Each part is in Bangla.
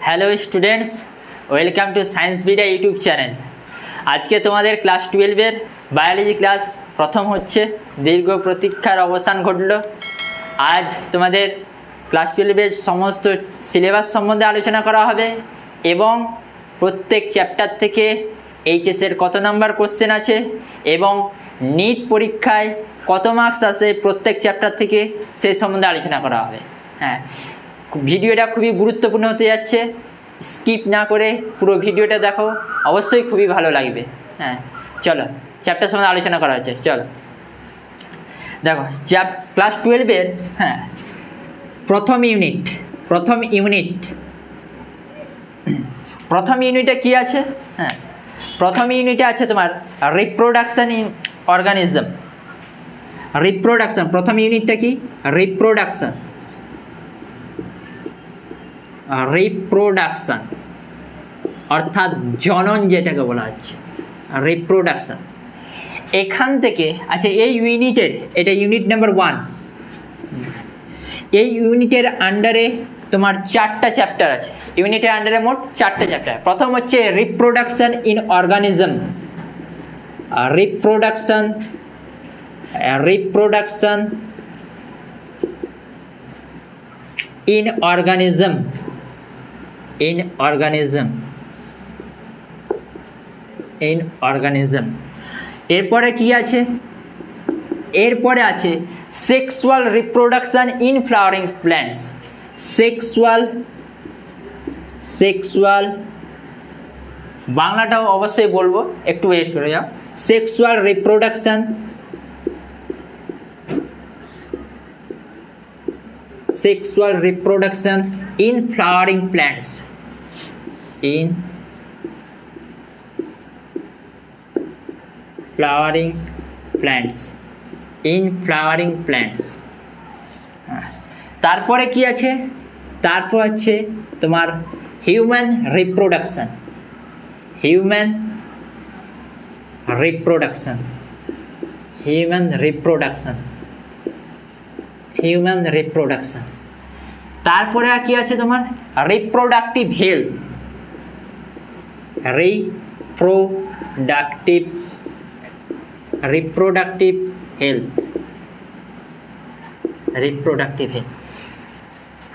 Hello students, welcome to science BIDA YouTube channel. আজকে তোমাদের ক্লাস 12-এর বায়োলজি ক্লাস প্রথম হচ্ছে। দীর্ঘ প্রতীক্ষার অবসান ঘটল। আজ তোমাদের ক্লাস 12-এর সমস্ত সিলেবাস সম্বন্ধে আলোচনা করা হবে এবং প্রত্যেক চ্যাপ্টার থেকে এইচএসের কত নাম্বার কোশ্চেন আছে এবং নিট পরীক্ষায় কত মার্কস আসে প্রত্যেক চ্যাপ্টার থেকে সেই সম্বন্ধে আলোচনা করা হবে। হ্যাঁ, ভিডিওটা খুবই গুরুত্বপূর্ণ হতে যাচ্ছে। স্কিপ না করে পুরো ভিডিওটা দেখো, অবশ্যই খুবই ভালো লাগবে। হ্যাঁ, চলো চ্যাপ্টার সম্বন্ধে আলোচনা করা হচ্ছে। চলো দেখো, ক্লাস 12-এর প্রথম ইউনিটে কি আছে? প্রথম ইউনিটে আছে তোমার রিপ্রোডাকশন ইন অর্গানিজম। প্রথম ইউনিটটা কি? রিপ্রোডাকশন অর্থাৎ জনন, যেটাকে বলা হচ্ছে রিপ্রোডাকশন। এখান থেকে আচ্ছা, এই ইউনিটের, এটা ইউনিট নাম্বার 1। এই ইউনিটের আন্ডারে তোমার 4টা চ্যাপ্টার আছে। ইউনিটের আন্ডারে মোট 4টা চ্যাপ্টার। প্রথম হচ্ছে reproduction in organism. Reproduction in organism. এরপরে কি আছে? এরপরে আছে sexual reproduction in flowering plants. Sexual বাংলাটাও অবশ্যই বলবো, একটু ওয়েট করে যাও। Sexual reproduction in flowering plants. তারপরে কি আছে? তারপর আছে তোমার হিউম্যান রিপ্রোডাকশন। তারপরে আর কি আছে তোমার? Reproductive health.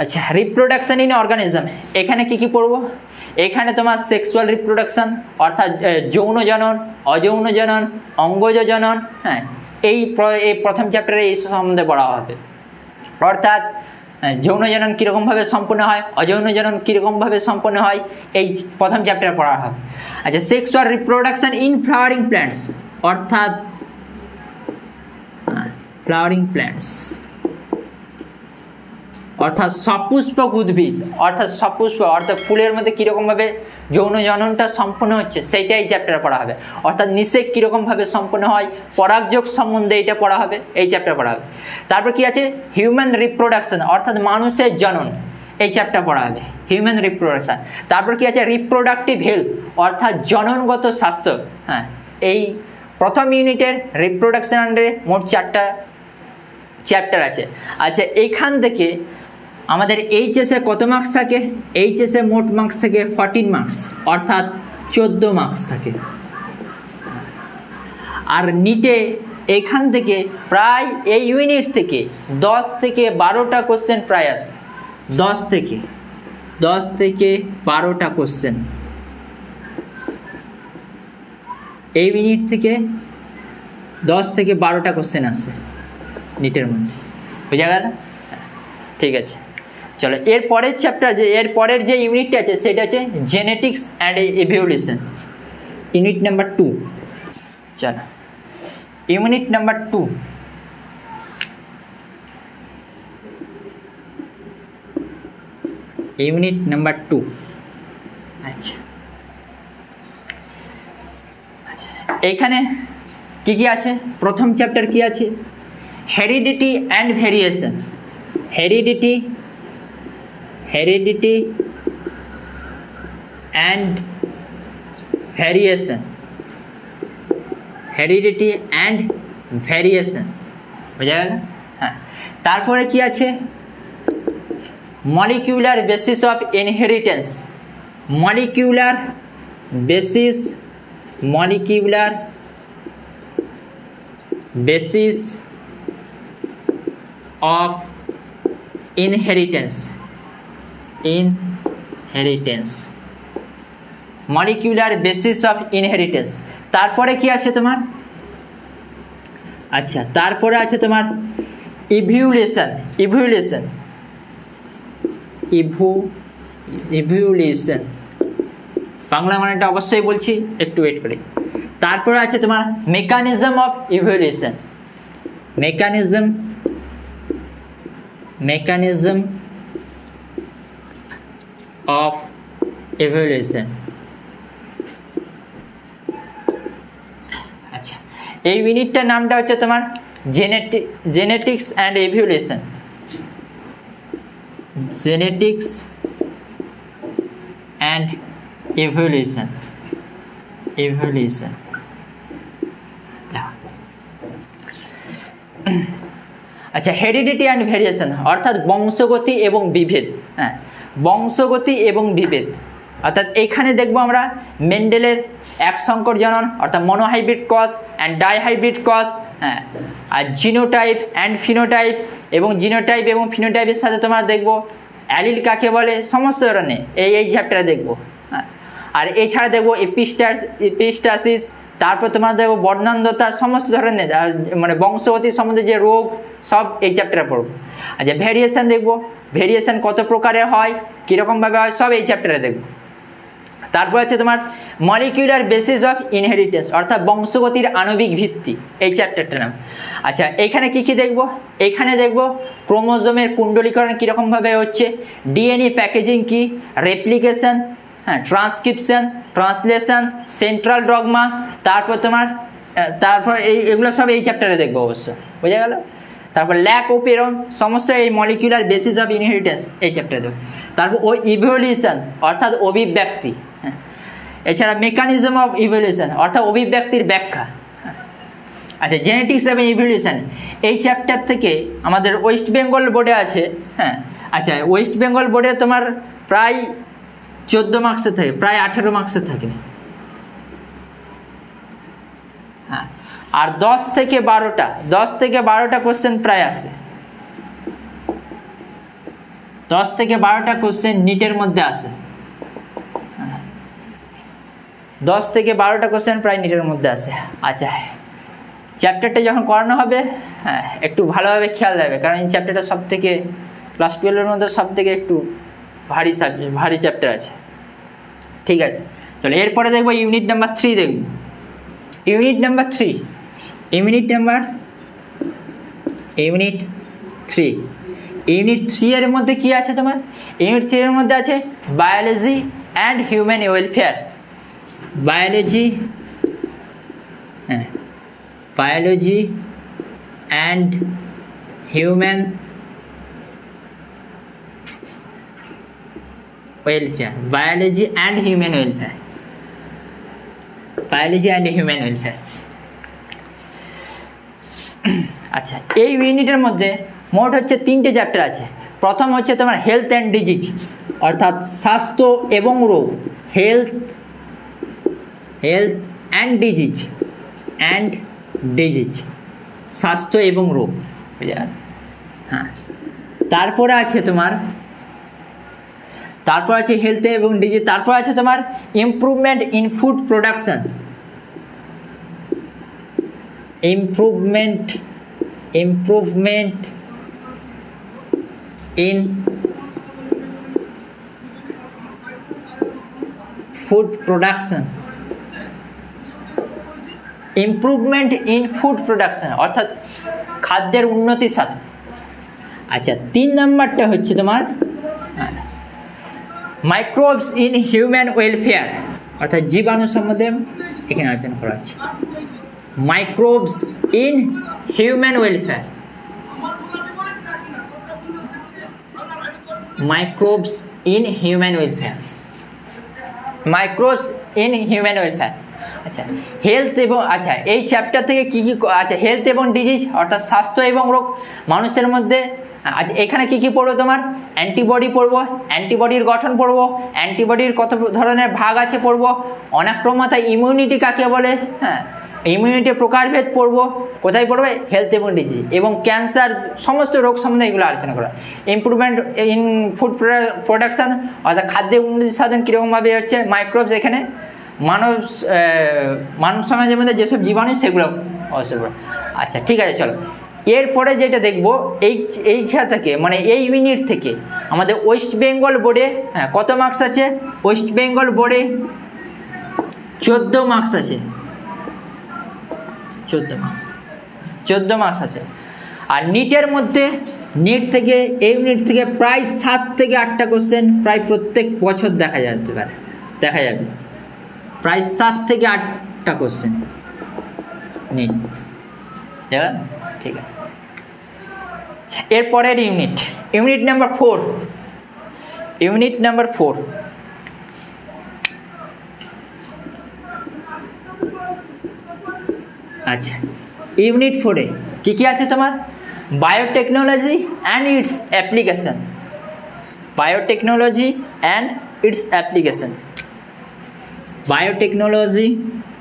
আচ্ছা, রিপ্রোডাকশন ইন অর্গানিজম, এখানে কি পড়বো? এখানে তোমার সেক্সুয়াল রিপ্রোডাকশন অর্থাৎ যৌন জনন, অযৌন জনন, অঙ্গজ জনন। হ্যাঁ, এই প্রথম চ্যাপ্টারে এই সম্বন্ধে পড়া হবে। অর্থাৎ যৌন জনন কীরকমভাবে সম্পন্ন হয়, অযৌন জনন কীরকমভাবে সম্পন্ন হয়, এই প্রথম চ্যাপ্টারে পড়া হবে। আচ্ছা, sexual reproduction in flowering plants অর্থাৎ সপুষ্পক উদ্ভিদ, অর্থাৎ ফুলের মধ্যে কীরকমভাবে যৌন জননটা সম্পন্ন হচ্ছে সেইটাই চ্যাপ্টারে পড়া হবে। অর্থাৎ নিষেক কীরকমভাবে সম্পন্ন হয়, পরাগযোগ সম্বন্ধে এটা পড়া হবে, এই চ্যাপ্টার পড়া হবে। তারপর কি আছে? হিউম্যান রিপ্রোডাকশন অর্থাৎ মানুষের জনন, এই চ্যাপ্টার পড়া হবে, হিউম্যান রিপ্রোডাকশন। তারপর কি আছে? রিপ্রোডাক্টিভ হেলথ অর্থাৎ জননগত স্বাস্থ্য। হ্যাঁ, এই প্রথম ইউনিটের রিপ্রোডাকশন আন্ডারে মোট 4টা চ্যাপ্টার আছে। আচ্ছা, এইখান থেকে আমাদের এইচএসে কত মার্কস থাকে? এইচএসে মোট মার্কস থাকে 14 মার্কস, অর্থাৎ 14 মার্কস থাকে। আর নিটে এখান থেকে প্রায় এই ইউনিট থেকে 10 থেকে 12টা কোশ্চেন প্রায় আসে। 10 থেকে 12টা কোশ্চেন এই ইউনিট থেকে 10 থেকে 12টা কোশ্চেন আসে নিটের মধ্যে। বুঝা গেল? ঠিক আছে, চলো এর পরের চ্যাপ্টার, এর পরের যে ইউনিটটা আছে সেটা আছে genetics and evolution, unit number 2। চলো, ইউনিট নাম্বার 2। আচ্ছা, এখানে কি আছে? প্রথম চ্যাপ্টার কি আছে? Heredity and variation. Heredity and variation, বুঝা গেল? হ্যাঁ, তারপরে কি আছে? Molecular basis of inheritance, molecular basis, molecular basis of inheritance, inheritance, molecular basis of inheritance. তারপরে কি আছে তোমার? আচ্ছা, তারপরে আছে তোমার ইভলিউশন, ইভলিউশন, ইভলিউশন, বাংলা মানেটা অবশ্যই বলছি, একটু ওয়েট করে। তারপরে আছে তোমার mechanism of evolution, mechanism, mechanism of evolution. আচ্ছা, এই ইউনিটটার নামটা হচ্ছে তোমার genetics and evolution, genetics and evolution, evolution. আচ্ছা, হেরিডিটি অ্যান্ড ভেরিয়েশন অর্থাৎ বংশগতি এবং বিভেদ। হ্যাঁ, বংশগতি এবং বিভেদ অর্থাৎ এখানে দেখবো আমরা মেন্ডেলের এক সংকর জনন অর্থাৎ monohybrid cross and dihybrid cross, হ্যাঁ, আর জিনোটাইপ অ্যান্ড ফিনোটাইপ, এবং জিনোটাইপ এবং ফিনোটাইপের সাথে তোমার দেখবো অ্যালিল কাকে বলে, সমস্ত ধরনের এই চ্যাপ্টারে দেখবো। হ্যাঁ, আর এছাড়া দেখবো এপিস্টাসিস, তারপর তোমার দেখবো বর্ণান্ধতা, সমস্ত ধরনের মানে বংশগতি সম্বন্ধে যে রোগ, সব এই চ্যাপ্টারে পড়বো। আচ্ছা, ভেরিয়েশন দেখবো, ভেরিয়েশন কত প্রকারের হয়, কীরকমভাবে হয়, সব এই চ্যাপ্টারে দেখবো। তারপর আছে তোমার মলিকিউলার বেসিস অফ ইনহেরিটেন্স অর্থাৎ বংশগতির আণবিক ভিত্তি, এই চ্যাপ্টারটার নাম। আচ্ছা, এখানে কি কি দেখবো? এখানে দেখবো ক্রোমোজোমের কুণ্ডলীকরণ কীরকমভাবে হচ্ছে, ডিএনএ প্যাকেজিং কি, রেপ্লিকেশন, হ্যাঁ, ট্রান্সক্রিপশন, ট্রান্সলেশন, সেন্ট্রাল ডগমা, তারপর তোমার এগুলো সব এই চ্যাপ্টারে দেখবো অবশ্য, বোঝা গেল। তারপর ল্যাক ও পেরন, সমস্ত এই মলিকিউলার বেসিস অফ ইনহেরিটেন্স এই চ্যাপ্টারে দেবো। তারপর ও ইভলিউশন অর্থাৎ অভিব্যক্তি, হ্যাঁ, এছাড়া মেকানিজম অফ ইভলিউশন অর্থাৎ অভিব্যক্তির ব্যাখ্যা। আচ্ছা, জেনেটিক্স এবং ইভলিউশন এই চ্যাপ্টার থেকে আমাদের ওয়েস্ট বেঙ্গল বোর্ডে আছে। হ্যাঁ, আচ্ছা, ওয়েস্ট বেঙ্গল বোর্ডে তোমার প্রায় 14 মার্কসের থাকে, প্রায় 18 মার্কসের থাকে। হ্যাঁ, আর 10 থেকে 12টা কোশ্চেন প্রায় আসে, 10 থেকে 12টা কোশ্চেন নিটের মধ্যে আসে। 10 থেকে 12টা কোশ্চেন প্রায় নিটের মধ্যে আসে। আচ্ছা, চ্যাপ্টারটা যখন করানো হবে, হ্যাঁ, একটু ভালোভাবে খেয়াল রাখবে, কারণ এই চ্যাপ্টারটা সব থেকে ক্লাস 12-এর মধ্যে সব থেকে একটু ভারী সাবজেক্ট, ভারী চ্যাপ্টার আছে। ঠিক আছে, চলো এরপরে দেখবো ইউনিট নাম্বার 3 দেখব। ইউনিট নাম্বার 3, ইউনিট 3 এর মধ্যে কি আছে তোমার? ইউনিট 3 এর মধ্যে আছে biology and human welfare, biology, হ্যাঁ, biology and human welfare, biology and human welfare, biology and human welfare. আচ্ছা, এই ইউনিটের মধ্যে মোট হচ্ছে 3টে চ্যাপ্টার আছে। প্রথম হচ্ছে তোমার হেলথ অ্যান্ড ডিজিজ অর্থাৎ স্বাস্থ্য এবং রোগ, হেলথ অ্যান্ড ডিজিজ, স্বাস্থ্য এবং রোগ, বুঝলেন? হ্যাঁ, তারপরে আছে তোমার, তারপর আছে হেলথ এবং ডিজিজ, তারপর আছে তোমার improvement in food production, improvement in food production, improvement in food production অর্থাৎ খাদ্যের উন্নতি সাধন। আচ্ছা, 3 নাম্বারটা হচ্ছে তোমার মাইক্রোবস ইন হিউম্যান ওয়েলফেয়ার অর্থাৎ জীবাণু সম্বন্ধে এখানে আলোচনা করা হচ্ছে। Microbes in human welfare, microbes in human welfare, microbes in human welfare. আচ্ছা, হেলথ এবং, আচ্ছা এই চ্যাপ্টার থেকে কী কী, আচ্ছা হেলথ এবং ডিজিজ অর্থাৎ স্বাস্থ্য এবং রোগ মানুষের মধ্যে। আচ্ছা, এখানে কী কী পড়বে তোমার? অ্যান্টিবডি পড়বো, অ্যান্টিবডির গঠন পড়বো, অ্যান্টিবডির কত ধরনের ভাগ আছে পড়বো, অনাক্রম্যতা ইমিউনিটি কাকে বলে, হ্যাঁ ইমিউনিটির প্রকারভেদ পড়বো, কোথায় পড়বে হেলথ এবং ডিজিজ, এবং ক্যান্সার সমস্ত রোগ সম্বন্ধে এগুলো আলোচনা করা। ইমপ্রুভমেন্ট ইন ফুড প্রোডাকশান অর্থাৎ খাদ্যে উন্নতি সাধন কীরকমভাবে হচ্ছে, মাইক্রোবস এখানে মানব সমাজের মধ্যে যেসব জীবাণু সেগুলো অবশ্যই। আচ্ছা ঠিক আছে, চলো এরপরে যেটা দেখবো এইখান থেকে মানে এই ইউনিট থেকে আমাদের ওয়েস্ট বেঙ্গল বোর্ডে কত মার্কস আছে, ওয়েস্ট বেঙ্গল বোর্ডে 14 মার্কস আছে, 14 মার্কস আছে। আর নিটের মধ্যে নিট থেকে এই ইউনিট থেকে প্রায় 7 থেকে 8টা কোশ্চেন প্রায় প্রত্যেক বছর দেখা যাবে প্রায় 7 থেকে 8টা কোশ্চেন নিট, ঠিক আছে। এরপরের ইউনিট নাম্বার 4, আচ্ছা ইউনিট 4-এ কী আছে তোমার, biotechnology and it's application, biotechnology and it's application, biotechnology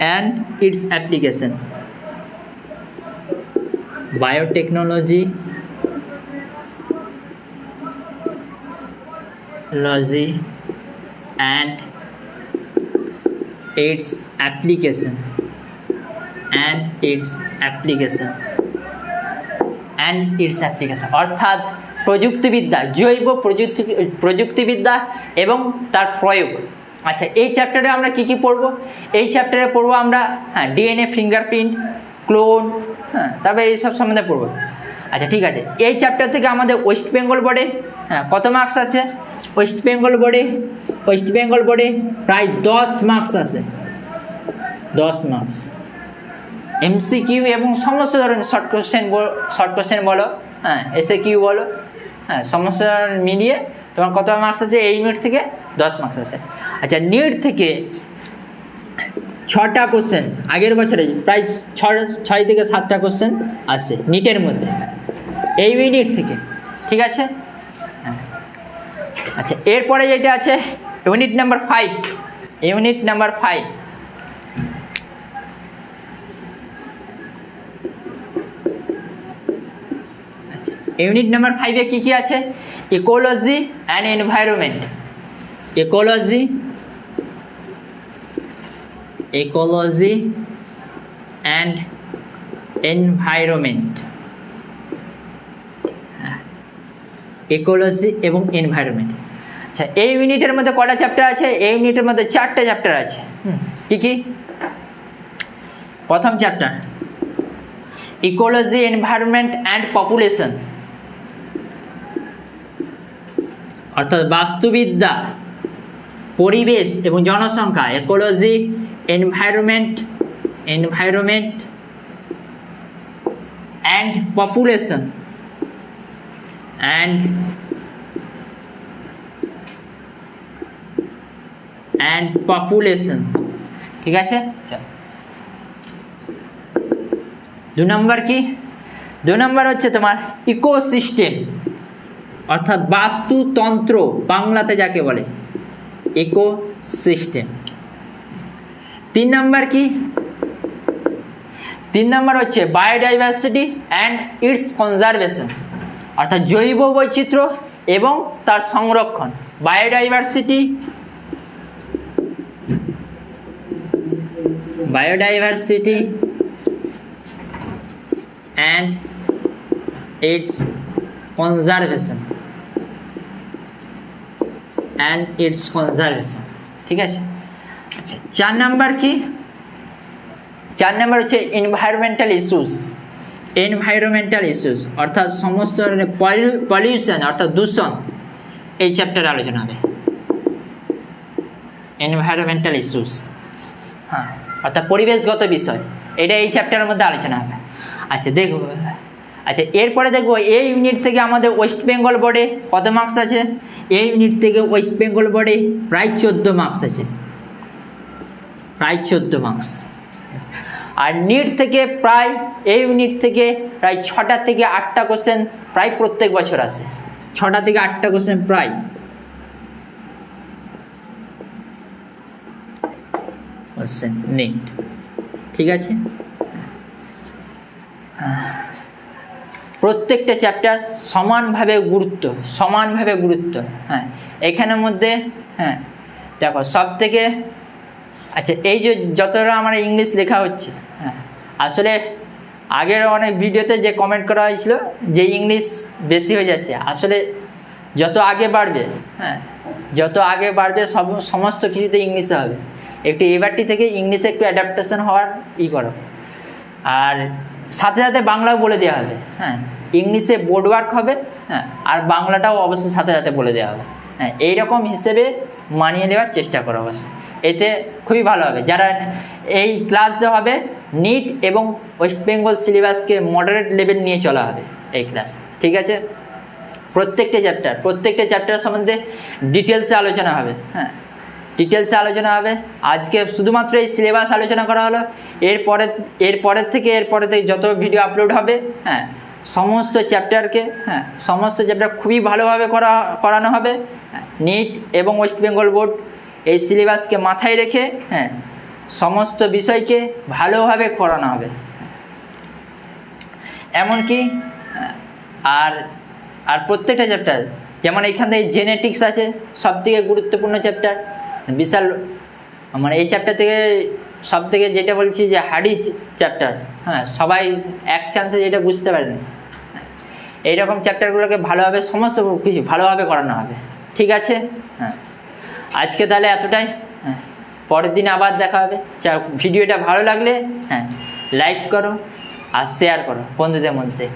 and it's application, biotechnology and its application অর্থাৎ প্রযুক্তিবিদ্যা, জৈব প্রযুক্তিবিদ্যা এবং তার প্রয়োগ। আচ্ছা এই চ্যাপ্টারে আমরা কি কি পড়বো, এই চ্যাপ্টারে পড়বো আমরা ডিএনএ, ফিঙ্গারপ্রিন্ট, ক্লোন, তারপরে এইসব সম্বন্ধে পড়বো। আচ্ছা ঠিক আছে, এই চ্যাপ্টার থেকে আমাদের ওয়েস্ট বেঙ্গল বোর্ডে কত মার্কস আছে, ওয়েস্ট বেঙ্গল বোর্ডে প্রায় 10 মার্কস আছে, 10 মার্কস এমসিকিউ এবং সমস্ত ধরনের শর্ট কোশ্চেন বলো, এসএকিউ বলো, সমস্ত মিলিয়ে তোমার কত মার্কস আছে, এই ইউনিট থেকে 10 মার্কস আছে। আচ্ছা নিট থেকে 6টা কোশ্চেন, আগের বছরে প্রায় 6 থেকে 7টা কোশ্চেন আসছে নিটের মধ্যে এই ইউনিট থেকে, ঠিক আছে। আচ্ছা এরপরে যেটা আছে ইউনিট নাম্বার 5, আচ্ছা ইউনিট নাম্বার 5-এ কি আছে, ecology and environment, ecology and environment, ecology এবং এনভায়রনমেন্ট। আচ্ছা এই ইউনিটের মধ্যে কটা চ্যাপ্টার আছে, এই ইউনিটের মধ্যে 4টে চ্যাপ্টার আছে। কি প্রথম chapter ecology, environment and population, অর্থাৎ বাস্তুবিদ্যা, পরিবেশ এবং জনসংখ্যা, ইকোলজি, এনভায়রনমেন্ট অ্যান্ড পপুলেশন ঠিক আছে। 2 নম্বর কি, 2 নম্বর হচ্ছে তোমার ইকোসিস্টেম, অর্থাৎ বাস্তুতন্ত্র বাংলাতে যাকে বলে ইকোসিস্টেম। 3 নম্বর কি, 3 নম্বর হচ্ছে বায়োডাইভার্সিটি অ্যান্ড ইটস কনজারভেশন, অর্থাৎ জৈব বৈচিত্র্য এবং তার সংরক্ষণ, বায়োডাইভার্সিটি অ্যান্ড ইটস কনজারভেশন, ঠিক আছে। আচ্ছা 4 নাম্বার কি, 4 নাম্বার হচ্ছে এনভায়রনমেন্টাল ইস্যুস, অর্থাৎ সমস্ত ধরনের পলিউশন অর্থাৎ দূষণ এই চ্যাপ্টারে আলোচনা হবে, এনভায়রনমেন্টাল ইস্যুস, অর্থাৎ পরিবেশগত বিষয়, এটা এই চ্যাপ্টারের মধ্যে আলোচনা হবে। আচ্ছা দেখব, আচ্ছা এরপরে দেখবো এই ইউনিট থেকে আমাদের ওয়েস্ট বেঙ্গল বোর্ডে কত মার্কস আছে, এই ইউনিট থেকে ওয়েস্ট বেঙ্গল বোর্ডে প্রায় 14 মার্কস আছে, প্রায় 14 মার্কস। আর নিট থেকে প্রায় এই ইউনিট থেকে প্রায় 6টা থেকে 8টা কোশ্চেন প্রায় প্রত্যেক বছর আসে, 6টা থেকে 8টা কোশ্চেন প্রায়। কোশ্চেন নিট, ঠিক আছে। প্রত্যেকটা চ্যাপ্টার সমানভাবে গুরুত্ব। হ্যাঁ, এখানের মধ্যে হ্যাঁ দেখো সব থেকে আচ্ছা, এই যে যতটা আমার ইংলিশ লেখা হচ্ছে, হ্যাঁ আসলে আগের অনেক ভিডিওতে যে কমেন্ট করা হয়েছিল যে ইংলিশ বেশি হয়ে যাচ্ছে, আসলে যত আগে বাড়বে, হ্যাঁ যত আগে বাড়বে সমস্ত কিছুতে ইংলিশে হবে। একটু এবারটি থেকে ইংলিশে একটু অ্যাডাপ্টেশন হওয়ার করো। আর সাথে সাথে বাংলাও বলে দেওয়া হবে। হ্যাঁ, ইংলিশে বোর্ড ওয়ার্ক হবে, হ্যাঁ আর বাংলাটাও অবশ্যই সাথে সাথে বলে দেওয়া হবে। হ্যাঁ, এইরকম হিসেবে মানিয়ে নেওয়ার চেষ্টা করো অবশ্যই, এতে খুবই ভালো হবে। যারা এই ক্লাস যে হবে নিট এবং ওয়েস্ট বেঙ্গল সিলেবাসকে মডারেট লেভেল নিয়ে চলা হবে এই ক্লাস, ঠিক আছে। প্রত্যেকটা চ্যাপ্টার সম্বন্ধে ডিটেলসে আলোচনা হবে। হ্যাঁ, ডিটেলসে আলোচনা হবে। আজকে শুধুমাত্র এই সিলেবাস আলোচনা করা হলো। এরপরের থেকে যত ভিডিও আপলোড হবে, হ্যাঁ সমস্ত চ্যাপ্টার খুবই ভালোভাবে করানো হবে। নিট এবং ওয়েস্ট বেঙ্গল বোর্ড এই সিলেবাসকে মাথায় রেখে, হ্যাঁ সমস্ত বিষয়কে ভালোভাবে করানো হবে। এমনকি আর প্রত্যেকটা চ্যাপ্টার, যেমন এখান থেকে জেনেটিক্স আছে, সবথেকে গুরুত্বপূর্ণ চ্যাপ্টার, বিশাল মানে এই চ্যাপ্টার থেকে সবথেকে যেটা বলছি যে হার্ডি চ্যাপ্টার, হ্যাঁ সবাই এক চান্সে যেটা বুঝতে পারেন, এইরকম চ্যাপ্টারগুলোকে ভালোভাবে সমস্ত কিছু ভালোভাবে করানো হবে, ঠিক আছে। হ্যাঁ, আজকে তাহলে এতটাই। হ্যাঁ, পরের দিন আবার দেখা হবে। ভিডিওটা ভালো লাগলে হ্যাঁ লাইক করো আর শেয়ার করো বন্ধুদের মধ্যে।